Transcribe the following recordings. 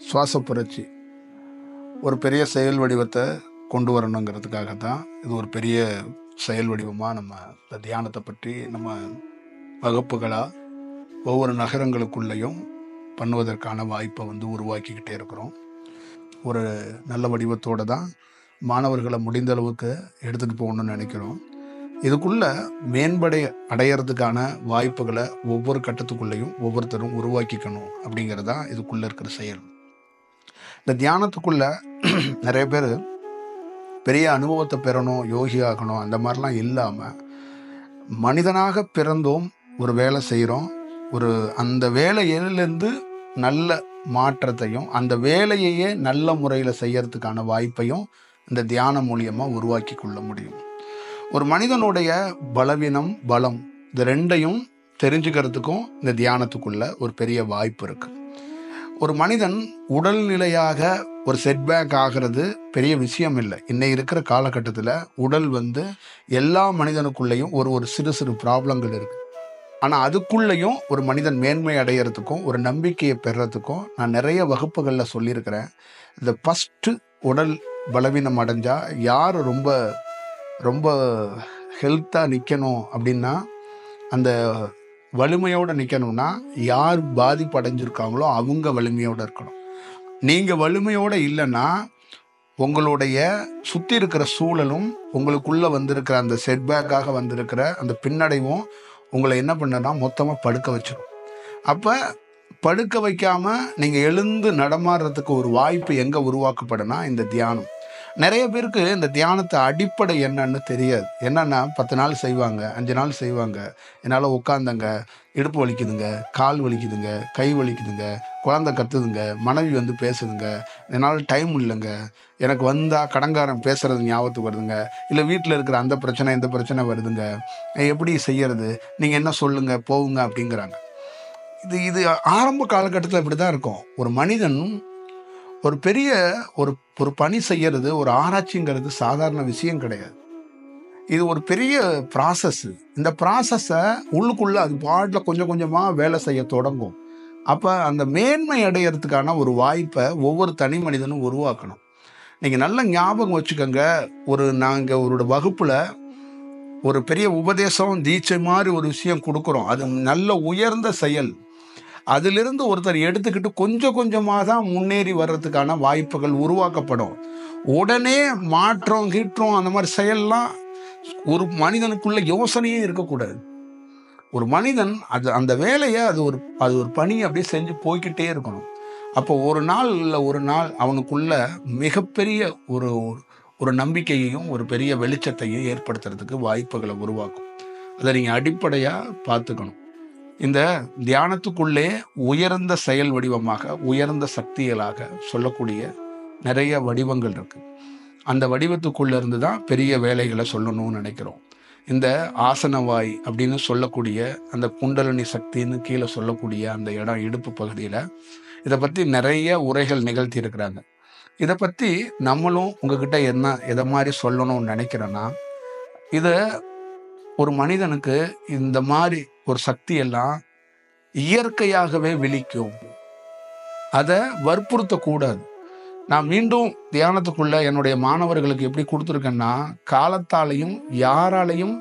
சுவாச புரட்சி ஒரு பெரிய செயல் வடிவத்தை கொண்டு வரணுங்கிறதுக்காக தான் இது ஒரு பெரிய செயல் வடிவமாக நம்ம இந்த தியானத்தை பற்றி நம்ம வகுப்புகளாக ஒவ்வொரு நகரங்களுக்குள்ளேயும் பண்ணுவதற்கான வாய்ப்பை உருவாக்கிக்கிட்டே இருக்கிறோம். ஒரு நல்ல வடிவத்தோடு தான் மாணவர்களை முடிந்த அளவுக்கு எடுத்துகிட்டு போகணும்னு நினைக்கிறோம். இதுக்குள்ளே மேம்படை அடையிறதுக்கான வாய்ப்புகளை ஒவ்வொரு கட்டத்துக்குள்ளேயும் ஒவ்வொருத்தரும் உருவாக்கிக்கணும் அப்படிங்கிறதான் இதுக்குள்ளே இருக்கிற செயல். இந்த தியானத்துக்குள்ளே நிறைய பேர் பெரிய அனுபவத்தை பெறணும், யோகி ஆகணும், அந்த மாதிரிலாம் இல்லாமல் மனிதனாக பிறந்தோம், ஒரு வேலை செய்கிறோம், அந்த வேலையிலேருந்து நல்ல மாற்றத்தையும் அந்த வேலையையே நல்ல முறையில் செய்யறதுக்கான வாய்ப்பையும் இந்த தியானம் மூலியமாக உருவாக்கி கொள்ள முடியும். ஒரு மனிதனுடைய பலவீனம், பலம், இது ரெண்டையும் தெரிஞ்சுக்கிறதுக்கும் இந்த தியானத்துக்குள்ள ஒரு பெரிய வாய்ப்பு இருக்கு. ஒரு மனிதன் உடல்நிலையாக ஒரு செட்பேக் ஆகிறது பெரிய விஷயம் இல்லை. இன்னைக்கு இருக்கிற காலகட்டத்தில் உடல் எல்லா மனிதனுக்குள்ளேயும் ஒரு சிறு சிறு ப்ராப்ளங்கள் இருக்கு. ஆனால் அதுக்குள்ளேயும் ஒரு மனிதன் மேன்மை அடையிறதுக்கும் ஒரு நம்பிக்கையை பெறறதுக்கும் நான் நிறைய வகுப்புகளில் சொல்லியிருக்கிறேன். இந்த ஃபஸ்ட்டு உடல் பலவீனம் அடைஞ்சால் யார் ரொம்ப ரொம்ப ஹெல்த்தாக நிற்கணும் அப்படின்னா, அந்த வலிமையோடு நிற்கணும்னா யார் பாதிப்பு அடைஞ்சிருக்காங்களோ அவங்க வலிமையோடு இருக்கணும். நீங்கள் வலிமையோடு இல்லைன்னா உங்களுடைய சுற்றி இருக்கிற சூழலும் உங்களுக்குள்ளே வந்திருக்கிற அந்த செட்பேக்காக வந்திருக்கிற அந்த பின்னடைவும் உங்களை என்ன பண்ணனா மொத்தமாக படுக்க வச்சிடும். அப்போ படுக்க வைக்காமல் நீங்கள் எழுந்து நடமாடுறதுக்கு ஒரு வாய்ப்பு எங்கே உருவாக்கப்படுனா இந்த தியானம். நிறைய பேருக்கு இந்த தியானத்தை அடிப்படை என்னன்னு தெரியாது. என்னன்னா 10 நாள் செய்வாங்க, 5 நாள் செய்வாங்க, என்னால் உட்காந்தங்க, இடுப்பு வலிக்குதுங்க, கால் வலிக்குதுங்க, கை வலிக்குதுங்க, குழந்தை கத்துதுங்க, மனைவி பேசுதுங்க, என்னால் டைம் இல்லைங்க, எனக்கு வந்தால் கடங்காரன் பேசுறது ஞாபகத்துக்கு வருதுங்க, இல்லை வீட்டில் இருக்கிற அந்த பிரச்சனை இந்த பிரச்சனை வருதுங்க, எப்படி செய்யறது, நீங்கள் என்ன சொல்லுங்க போகுங்க அப்படிங்கிறாங்க. இது ஆரம்ப காலகட்டத்தில் இப்படி தான் இருக்கும். ஒரு மனிதன் ஒரு பெரிய ஒரு பணி செய்யறது, ஒரு ஆராய்ச்சிங்கிறது சாதாரண விஷயம் கிடையாது. இது ஒரு பெரிய ப்ராசஸ். இந்த ப்ராசஸை உள்ளுக்குள்ள அது பாட்டில் கொஞ்சம் கொஞ்சமாக வேலை செய்ய தொடங்கும். அப்போ அந்த மேன்மை அடையிறதுக்கான ஒரு வாய்ப்பை ஒவ்வொரு தனி மனிதனும் உருவாக்கணும். நீங்கள் நல்ல ஞாபகம் வச்சுக்கோங்க, நாங்கள் ஒரு வகுப்பில் ஒரு பெரிய உபதேசம் தீட்சை மாதிரி ஒரு விஷயம் கொடுக்குறோம். அது நல்ல உயர்ந்த செயல். அதிலிருந்து ஒருத்தர் எடுத்துக்கிட்டு கொஞ்சம் கொஞ்சமாக தான் முன்னேறி வர்றதுக்கான வாய்ப்புகள் உருவாக்கப்படும். உடனே மாற்றம் கீற்றம் அந்த மாதிரி செயல்லாம் ஒரு மனிதனுக்குள்ள யோசனையே இருக்கக்கூடாது. ஒரு மனிதன் அந்த வேலையை அது ஒரு பணி அப்படியே செஞ்சு போய்கிட்டே இருக்கணும். அப்போ ஒரு நாள் இல்லை ஒரு நாள் அவனுக்குள்ள மிகப்பெரிய ஒரு நம்பிக்கையையும் ஒரு பெரிய வெளிச்சத்தையும் ஏற்படுத்துறதுக்கு வாய்ப்புகளை உருவாக்கும். அதை நீங்கள் அடிப்படையாக பார்த்துக்கணும். இந்த தியானத்துக்குள்ளே உயர்ந்த செயல் வடிவமாக, உயர்ந்த சக்திகளாக சொல்லக்கூடிய நிறைய வடிவங்கள் இருக்கு. அந்த வடிவத்துக்குள்ள இருந்து தான் பெரிய வேலைகளை சொல்லணும்னு நினைக்கிறோம். இந்த ஆசனவாய் அப்படின்னு சொல்லக்கூடிய அந்த குண்டலினி சக்தின்னு கீழே சொல்லக்கூடிய அந்த இடம், இடுப்பு பகுதியில் இதை பற்றி நிறைய உரைகள் நிகழ்த்தி இருக்கிறாங்க. இதை பற்றி நம்மளும் உங்ககிட்ட எதை மாதிரி சொல்லணும்னு நினைக்கிறேன்னா, இதை ஒரு மனிதனுக்கு இந்த மாதிரி ஒரு சக்தி எல்லாம் இயற்கையாகவே விழிக்கும். அதை வற்புறுத்தக்கூடாது. நான் மீண்டும் தியானத்துக்குள்ள என்னுடைய மாணவர்களுக்கு எப்படி கொடுத்துருக்கேன்னா, காலத்தாலையும் யாராலையும்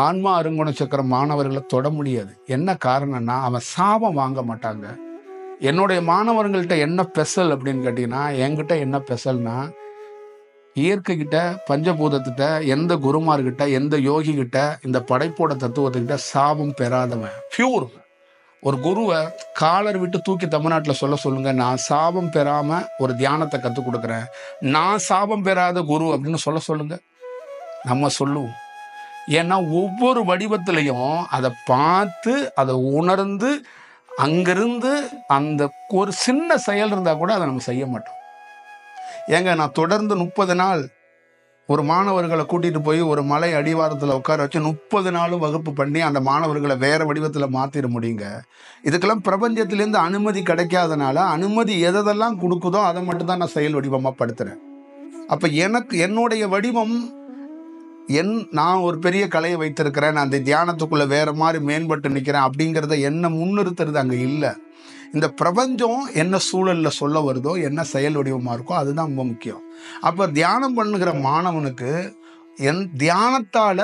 ஆன்மா அருங்குண சக்கரம் மாணவர்களை தொட முடியாது. என்ன காரணம்னா, அவன் சாபம் வாங்க மாட்டாங்க. என்னுடைய மாணவர்கள்ட்ட என்ன ஸ்பெஷல் அப்படின்னு கேட்டீங்கன்னா, என்கிட்ட என்ன ஸ்பெஷல்னா, இயற்கைக்கிட்ட, பஞ்சபூதத்திட்ட, எந்த குருமார்கிட்ட, எந்த யோகி கிட்ட, இந்த படைப்போட தத்துவத்துக்கிட்ட சாபம் பெறாதவன், பியூர். ஒரு குருவை காலர் விட்டு தூக்கி தமிழ்நாட்டில் சொல்லுங்க, நான் சாபம் பெறாம ஒரு தியானத்தை கற்றுக் கொடுக்குறேன், நான் சாபம் பெறாத குரு அப்படின்னு சொல்லுங்க, நம்ம சொல்லுவோம். ஏன்னா ஒவ்வொரு வடிவத்திலையும் அதை பார்த்து அதை உணர்ந்து அங்கிருந்து அந்த ஒரு சின்ன செயல் இருந்தால் கூட அதை நம்ம செய்ய மாட்டோம். ஏங்க, நான் தொடர்ந்து 30 நாள் ஒரு மாணவர்களை கூட்டிகிட்டு போய் ஒரு மலை அடிவாரத்தில் உட்கார வச்சு 30 நாளும் வகுப்பு பண்ணி அந்த மாணவர்களை வேறு வடிவத்தில் மாற்றிட முடியுங்க. இதுக்கெல்லாம் பிரபஞ்சத்திலேருந்து அனுமதி கிடைக்காதனால அனுமதி எதெல்லாம் கொடுக்குதோ அதை மட்டும்தான் நான் செயல் வடிவமாக படுத்துகிறேன். அப்போ என்னுடைய வடிவம் நான் ஒரு பெரிய கலையை வைத்திருக்கிறேன், நான் அந்த தியானத்துக்குள்ளே வேறு மாதிரி மேம்பட்டு நிற்கிறேன் அப்படிங்கிறத என்ன முன்னிறுத்துறது அங்கே இல்லை. இந்த பிரபஞ்சம் என்ன சூழல்ல சொல்ல வருதோ, என்ன செயல் வடிவமா இருக்கோ அதுதான் ரொம்ப முக்கியம். அப்ப தியானம் பண்ணுகிற மாணவனுக்கு தியானத்தால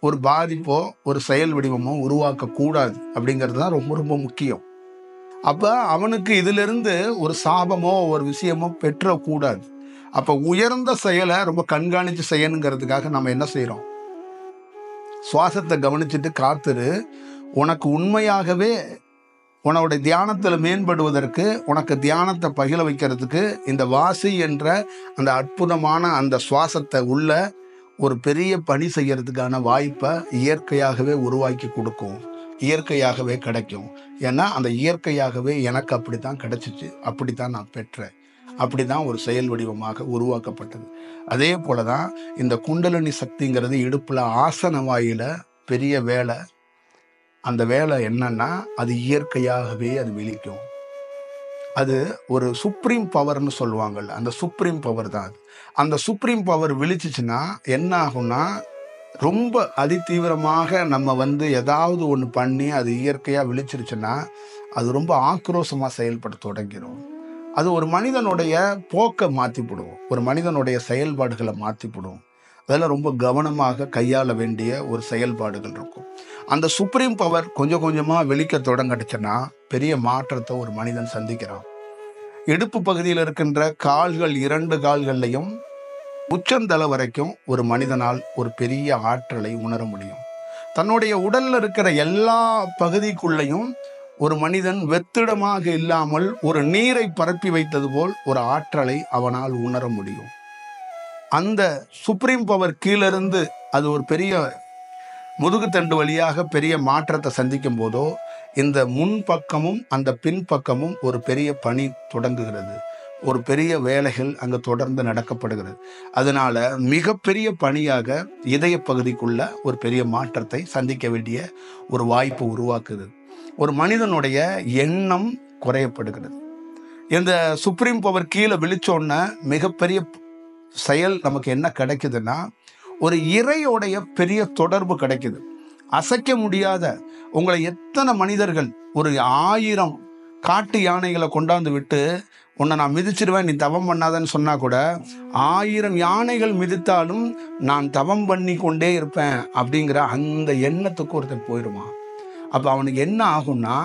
ஒரு பாதிப்போ ஒரு செயல் வடிவமோ உருவாக்க கூடாது அப்படிங்கிறது தான் ரொம்ப ரொம்ப முக்கியம். அப்ப அவனுக்கு இதிலிருந்து ஒரு சாபமோ ஒரு விஷயமோ பெற்றக்கூடாது. அப்ப உயர்ந்த செயலை ரொம்ப கண்காணிச்சு செய்யணுங்கிறதுக்காக நம்ம என்ன செய்யறோம்? சுவாசத்தை கவனிச்சுட்டு காத்துரு. உனக்கு உண்மையாகவே உன்னோட தியானத்தில் மேம்படுவதற்கு, உனக்கு தியானத்தை பகிர வைக்கிறதுக்கு இந்த வாசி என்ற அந்த அற்புதமான அந்த சுவாசத்தை உள்ள ஒரு பெரிய பணி செய்யறதுக்கான வாய்ப்பை இயற்கையாகவே உருவாக்கி கொடுக்கும், இயற்கையாகவே கிடைக்கும். ஏன்னா அந்த இயற்கையாகவே எனக்கு அப்படித்தான் கிடைச்சிச்சு, அப்படித்தான் நான் பெற்றேன், அப்படிதான் ஒரு செயல் வடிவமாக உருவாக்கப்பட்டது. அதே போலதான் இந்த குண்டலினி சக்திங்கிறது இடுப்புல ஆசன வாயில பெரிய வேலை. அந்த வேலை என்னன்னா அது இயற்கையாகவே அது விழிக்கும். அது ஒரு சுப்ரீம் பவர்னு சொல்லுவாங்கல்ல, அந்த சுப்ரீம் பவர் தான் அது. அந்த சுப்ரீம் பவர் விழிச்சிச்சுன்னா என்ன ஆகும்னா, ரொம்ப அதிதீவிரமாக நம்ம ஏதாவது ஒன்று பண்ணி அது இயற்கையாக விழிச்சிருச்சுன்னா அது ரொம்ப ஆக்ரோஷமாக செயல்பட தொடங்கிடும். அது ஒரு மனிதனுடைய போக்கை மாற்றிவிடும், ஒரு மனிதனுடைய செயல்பாடுகளை மாற்றிவிடும். அதெல்லாம் ரொம்ப கவனமாக கையாள வேண்டிய ஒரு செயல்பாடுகள் இருக்கும். அந்த சுப்ரீம் பவர் கொஞ்சம் கொஞ்சமாக வெளிக்க தொடங்கிடுச்சுன்னா பெரிய மாற்றத்தை ஒரு மனிதன் சந்திக்கிறான். இடுப்பு பகுதியில் இருக்கின்ற கால்கள், 2 கால்கள்லையும் உச்சந்தலை வரைக்கும் ஒரு மனிதனால் ஒரு பெரிய ஆற்றலை உணர முடியும். தன்னுடைய உடல்ல இருக்கிற எல்லா பகுதிக்குள்ளையும் ஒரு மனிதன் வெற்றிடமாக இல்லாமல் ஒரு நீரை பரப்பி வைத்தது போல் ஒரு ஆற்றலை அவனால் உணர முடியும். அந்த சுப்ரீம் பவர் கீழிருந்து அது ஒரு பெரிய முதுகுத்தண்டு வழியாக பெரிய மாற்றத்தை சந்திக்கும் போதோ இந்த முன்பக்கமும் அந்த பின்பக்கமும் ஒரு பெரிய பணி தொடங்குகிறது, ஒரு பெரிய வேலைகள் அங்கு தொடர்ந்து நடக்கப்படுகிறது. அதனால மிகப்பெரிய பணியாக இதய பகுதிக்குள்ள ஒரு பெரிய மாற்றத்தை சந்திக்க வேண்டிய ஒரு வாய்ப்பு உருவாக்குது. ஒரு மனிதனுடைய எண்ணம் குறையப்படுகிறது. இந்த சுப்ரீம் பவர் கீழே விழிச்சோன்னா மிகப்பெரிய செயல் நமக்கு என்ன கிடைக்குதுன்னா, ஒரு இறையோடைய பெரிய தொடர்பு கிடைக்குது. அசைக்க முடியாத உங்களை எத்தனை மனிதர்கள் ஒரு 1000 காட்டு யானைகளை கொண்டாந்து விட்டு உன்னை நான் மிதிச்சிருவேன், நீ தவம் பண்ணாதன்னு சொன்னா கூட 1000 யானைகள் மிதித்தாலும் நான் தவம் பண்ணி கொண்டே இருப்பேன் அப்படிங்கிற அந்த எண்ணத்துக்கு ஒருத்தன் போயிடுமா. அப்போ அவனுக்கு என்ன ஆகும்னா,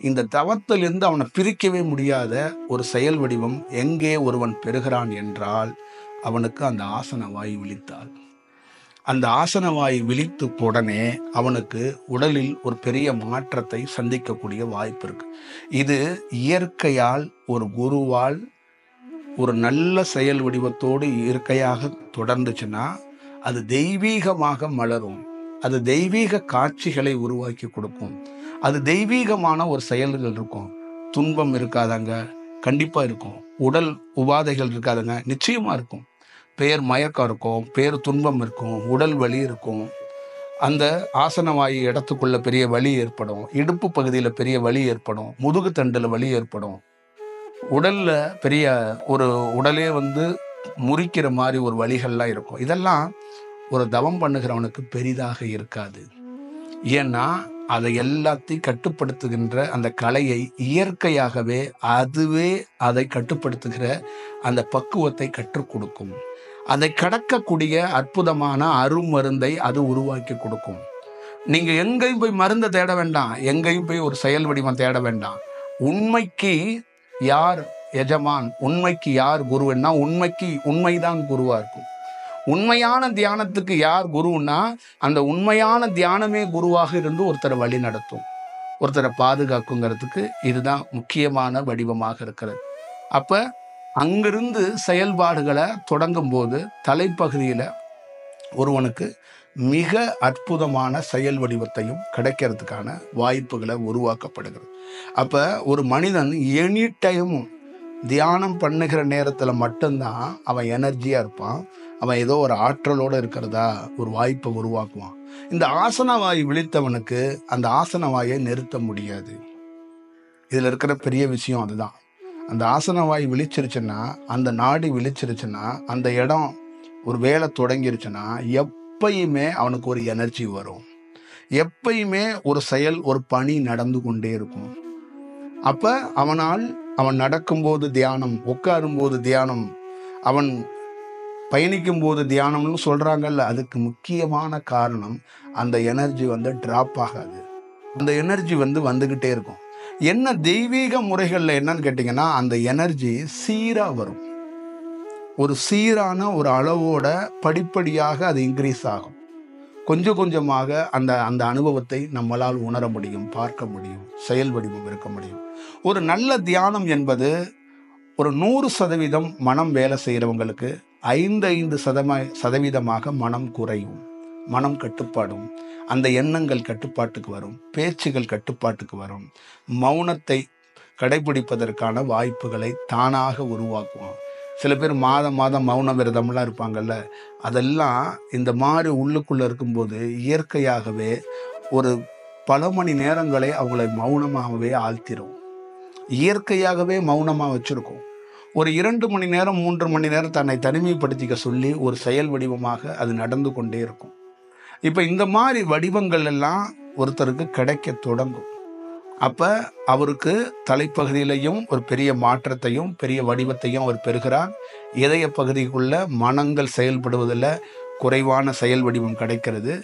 இந்த தவத்திலிருந்து அவனை பிரிக்கவே முடியாத ஒரு செயல் வடிவம் எங்கே ஒருவன் பெறுகிறான் என்றால் அவனுக்கு அந்த ஆசன வாய் விழித்தால். அந்த ஆசன வாய் விழித்து உடனே அவனுக்கு உடலில் ஒரு பெரிய மாற்றத்தை சந்திக்கக்கூடிய வாய்ப்பு இருக்கு. இது இயற்கையால் ஒரு குருவால் ஒரு நல்ல செயல் வடிவத்தோடு இயற்கையாக தொடர்ந்துச்சுன்னா அது தெய்வீகமாக மலரும், அது தெய்வீக காட்சிகளை உருவாக்கி கொடுக்கும், அது தெய்வீகமான ஒரு செயல்கள் இருக்கும். துன்பம் இருக்காதாங்க? கண்டிப்பா இருக்கும். உடல் உபாதைகள் இருக்காதுங்க? நிச்சயமா இருக்கும். பேர் மயக்கம் இருக்கும், பேர் துன்பம் இருக்கும், உடல் வலி இருக்கும், அந்த ஆசனவாயு இடத்துக்குள்ள பெரிய வலி ஏற்படும், இடுப்பு பகுதியில் பெரிய வலி ஏற்படும், முதுகு தண்டில் வலி ஏற்படும், உடல்ல பெரிய ஒரு உடலே முறிக்கிற மாதிரி ஒரு வலிகள்லாம் இருக்கும். இதெல்லாம் ஒரு தவம் பண்ணுகிறவனுக்கு பெரிதாக இருக்காது. ஏன்னா அதை எல்லாத்தையும் கட்டுப்படுத்துகின்ற அந்த கலையை இயற்கையாகவே அதுவே அதை கட்டுப்படுத்துகிற அந்த பக்குவத்தை கற்றுக் கொடுக்கும். அதை கடக்கக்கூடிய அற்புதமான அருமருந்தை அது உருவாக்கி கொடுக்கும். நீங்க எங்கேயும் போய் மருந்தை தேட வேண்டாம், எங்கேயும் போய் ஒரு செயல் வடிவம் தேட வேண்டாம். உண்மைக்கு யார் எஜமான், உண்மைக்கு யார் குருன்னா உண்மைக்கு உண்மைதான் குருவா இருக்கும். உண்மையான தியானத்துக்கு யார் குருன்னா அந்த உண்மையான தியானமே குருவாக இருந்து ஒருத்தரை வழி நடத்தும், ஒருத்தரை பாதுகாக்குங்கிறதுக்கு இதுதான் முக்கியமான வடிவமாக இருக்கிறது. அப்ப அங்கிருந்து செயல்பாடுகளை தொடங்கும் போது தலைப்பகுதியில் ஒருவனுக்கு மிக அற்புதமான செயல் வடிவத்தையும் கிடைக்கிறதுக்கான வாய்ப்புகளை உருவாக்கப்படுகிறது. அப்ப ஒரு மனிதன் எனி டைமும் தியானம் பண்ணுகிற நேரத்தில் மட்டும்தான் அவன் எனர்ஜியா இருப்பான், அவன் ஏதோ ஒரு ஆற்றலோடு இருக்கிறதா ஒரு வாய்ப்பை உருவாக்குவான். இந்த ஆசனவாய் விழித்தவனுக்கு அந்த ஆசனவாயை நிறுத்த முடியாது. இதுல இருக்கிற பெரிய விஷயம் அதுதான். அந்த ஆசனவாய் விழிச்சிருச்சுன்னா, அந்த நாடி விழிச்சிருச்சுன்னா, அந்த இடம் ஒரு வேலை தொடங்கிருச்சுன்னா எப்பயுமே அவனுக்கு ஒரு எனர்ஜி வரும், எப்பயுமே ஒரு செயல் ஒரு பணி நடந்து கொண்டே இருக்கும். அப்ப அவன் நடக்கும்போது தியானம், உட்காரும்போது தியானம், அவன் பயணிக்கும் போது தியானம்னு சொல்றாங்கல்ல, அதுக்கு முக்கியமான காரணம் அந்த எனர்ஜி டிராப் ஆகாது. அந்த எனர்ஜி வந்துகிட்டே இருக்கும். என்ன தெய்வீக முறைகள்ல என்னன்னு கேட்டீங்கன்னா, அந்த எனர்ஜி சீரா வரும். ஒரு சீரான ஒரு அளவோட படிப்படியாக அது இன்க்ரீஸ் ஆகும். கொஞ்சம் கொஞ்சமாக அந்த அந்த அனுபவத்தை நம்மளால் உணர முடியும், பார்க்க முடியும், செயல் வடிவம் இருக்க முடியும். ஒரு நல்ல தியானம் என்பது ஒரு 100% மனம் வேலை செய்கிறவங்களுக்கு 5% மனம் குறையும், மனம் கட்டுப்பாடும், அந்த எண்ணங்கள் கட்டுப்பாட்டுக்கு வரும், பேச்சுகள் கட்டுப்பாட்டுக்கு வரும், மௌனத்தை கடைபிடிப்பதற்கான வாய்ப்புகளை தானாக உருவாக்குவோம். சில பேர் மாதம் மௌன விரதம்லாம் இருப்பாங்கல்ல, அதெல்லாம் இந்த மாதிரி உள்ளுக்குள்ளே இருக்கும்போது இயற்கையாகவே ஒரு பல மணி நேரங்களை அவங்களை மௌனமாகவே ஆழ்த்திடும். இயற்கையாகவே மௌனமாக வச்சுருக்கோம். ஒரு 2 மணி நேரம் 3 மணி நேரம் தன்னை தனிமைப்படுத்திக்க சொல்லி ஒரு செயல் வடிவமாக அது நடந்து கொண்டே இருக்கும். இப்போ இந்த மாதிரி வடிவங்கள் எல்லாம் ஒருத்தருக்கு கிடைக்க தொடங்கும். அப்போ அவருக்கு தலைப்பகுதியிலையும் ஒரு பெரிய மாற்றத்தையும் பெரிய வடிவத்தையும் அவர் பெறுகிறார். இதய பகுதிக்குள்ள மனங்கள் செயல்படுவதில் குறைவான செயல் வடிவம் கிடைக்கிறது.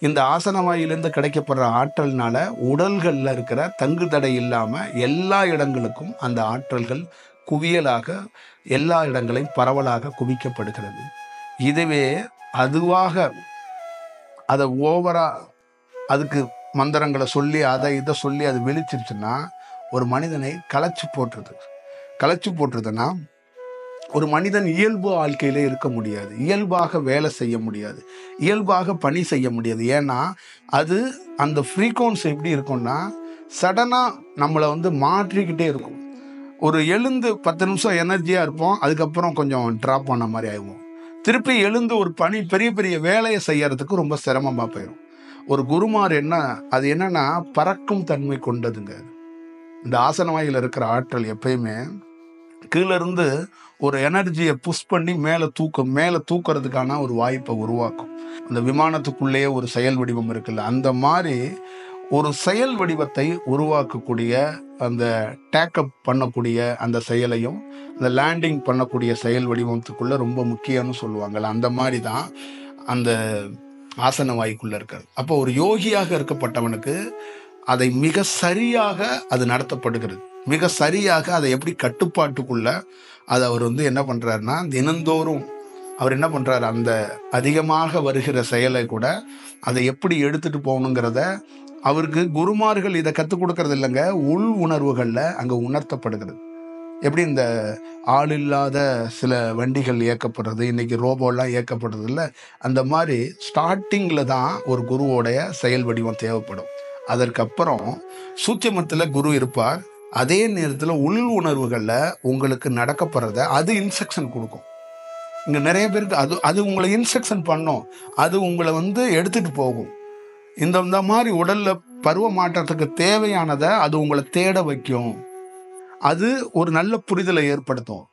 இந்த ஆசன வாயிலிருந்து கிடைக்கப்படுற ஆற்றல்னால உடல்களில் இருக்கிற தங்கு தடை இல்லாமல் எல்லா இடங்களுக்கும் அந்த ஆற்றல்கள் குவியலாக எல்லா இடங்களையும் பரவலாக குவிக்கப்படுகிறது. இதுவே அதுவாக அதை ஓவரா அதுக்கு மந்திரங்களை சொல்லி அதை இதை சொல்லி அது வெளிச்சிருச்சுன்னா ஒரு மனிதனை களைச்சு போட்டுருதுன்னா ஒரு மனிதன் இயல்பு வாழ்க்கையிலே இருக்க முடியாது, இயல்பாக வேலை செய்ய முடியாது, இயல்பாக பணி செய்ய முடியாது. ஏன்னா அது அந்த ஃப்ரீக்வன்சி எப்படி இருக்கும்னா சடனாக நம்மளை மாற்றிக்கிட்டே இருக்கும். ஒரு எழுந்து 10 நிமிஷம் எனர்ஜியாக இருப்போம், அதுக்கப்புறம் கொஞ்சம் ட்ராப் பண்ண மாதிரி ஆயிடுவோம். திருப்பி எழுந்து ஒரு பணி பெரிய பெரிய வேலையை செய்யறதுக்கு ரொம்ப சிரமமாக போயிடும். ஒரு குருமார் அது என்னன்னா பறக்கும் தன்மை கொண்டதுங்க. இந்த ஆசன வாயில் இருக்கிற ஆற்றல் எப்பயுமே கீழிருந்து ஒரு எனர்ஜியை புஷ் பண்ணி மேலே தூக்கிறதுக்கான ஒரு வாய்ப்பை உருவாக்கும். அந்த விமானத்துக்குள்ளேயே ஒரு செயல் வடிவம் இருக்குல்ல, அந்த மாதிரி ஒரு செயல் வடிவத்தை உருவாக்கக்கூடிய அந்த டேக்கப் பண்ணக்கூடிய அந்த செயலையும் அந்த லேண்டிங் பண்ணக்கூடிய செயல் வடிவத்துக்குள்ள ரொம்ப முக்கியம்னு சொல்லுவாங்கள்ல, அந்த மாதிரி தான் அந்த ஆசன வாய்க்குள்ள இருக்கிறது. அப்போ ஒரு யோகியாக இருக்கப்பட்டவனுக்கு அதை மிக சரியாக அது நடத்தப்படுகிறது. மிக சரியாக அதை எப்படி கட்டுப்பாட்டுக்குள்ள அதை அவர் என்ன பண்றாருன்னா தினந்தோறும் அவர் என்ன பண்றாரு, அந்த அதிகமாக வருகிற செயலை கூட அதை எப்படி எடுத்துட்டு போகணுங்கிறத அவருக்கு குருமார்கள் இதை கற்றுக் கொடுக்கறது இல்லைங்க, உள் உணர்வுகள்ல அங்க உணர்த்தப்படுகிறது. எப்படி இந்த ஆள் இல்லாத சில வண்டிகள் இயக்கப்படுறது, இன்னைக்கு ரோபோலாம் இயக்கப்படுறது இல்லை, அந்த மாதிரி ஸ்டார்டிங்கில் தான் ஒரு குருவோடைய செயல் வடிவம் தேவைப்படும். அதற்கப்புறம் சூட்சமத்தில் குரு இருப்பார். அதே நேரத்தில் உள் உணர்வுகளில் உங்களுக்கு நடக்கப்படுறத அது இன்ஸ்ட்ரக்ஷன் கொடுக்கும். இங்கே நிறைய பேருக்கு அது உங்களை இன்ஸ்ட்ரக்ஷன் பண்ணும், அது உங்களை எடுத்துட்டு போகும். இந்த மாதிரி உடல்ல பருவ மாற்றத்துக்கு தேவையானதை அது உங்களை தேட வைக்கும். அது ஒரு நல்ல புரிதலை ஏற்படுத்தும்.